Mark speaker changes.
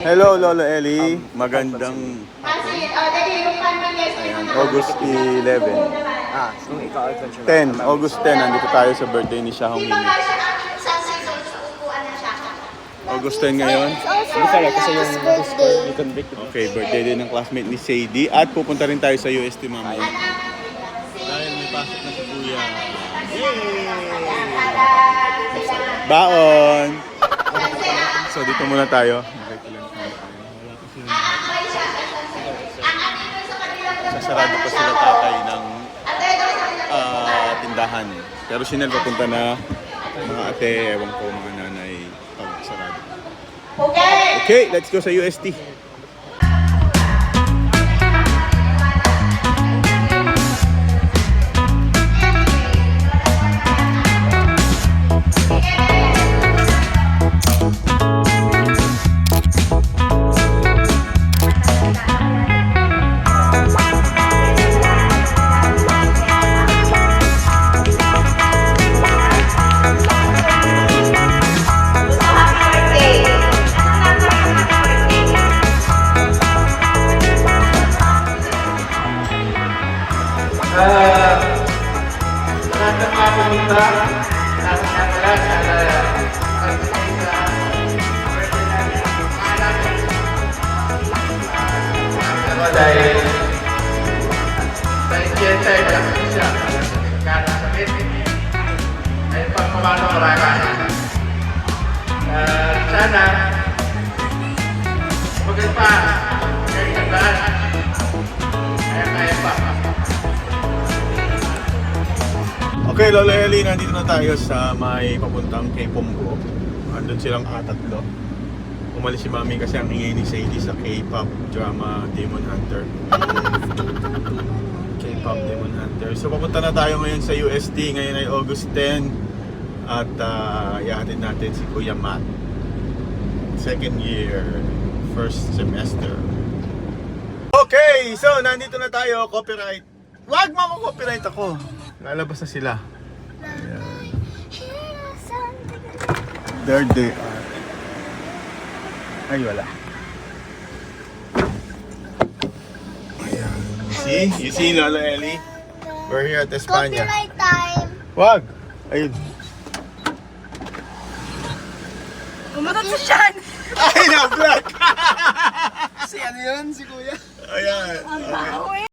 Speaker 1: Hello, Lolo Eli. Magandang August 11.
Speaker 2: Kung ikaw ay consumer.
Speaker 1: 10, August 10, nandito tayo sa birthday ni Xiaomi. August 10 ngayon.
Speaker 2: Hindi pala kasi yung score you convict.
Speaker 1: Okay, birthday din ng classmate ni Sadie. At pupunta rin tayo sa UST mamaya. Dahil may pasok na si Kuya. Yay! Baon! So dito muna tayo. Sasarado pa sila tatay ng tindahan. Pero sinel papunta na mga ate, ewan ko, mga nanay pag sarado. Okay, let's go sa UST.
Speaker 3: Dahil siyempre lang siya karena sakit ay pagpapano karakan sana maganda kahit tandaan kaya pa.
Speaker 1: Okay, Lolo Eli, nandito na tayo sa may papuntang kay Pombo. Andun silang tatlo. Umalis si Mami kasi ang ingay ni Sadie sa K-pop drama Demon Hunter. K-pop Demon Hunter. So papunta na tayo ngayon sa UST. Ngayon ay August 10. At ihahatid natin si Kuya Matt. Second year, first semester. Okay, so nandito na tayo. Copyright. Wag mo copyright ako. Lalabas na sila. Ayan. There they are. Ay, wala. Ayan. You see, Lolo Eli? We're here at Espanya.
Speaker 4: Copyright time.
Speaker 1: Wag! Ayun.
Speaker 4: Kumatot sa siyan.
Speaker 1: Ay, na-vlog!
Speaker 2: Si ano yun? Si Kuya?
Speaker 1: Ayan.
Speaker 4: Ang baho eh.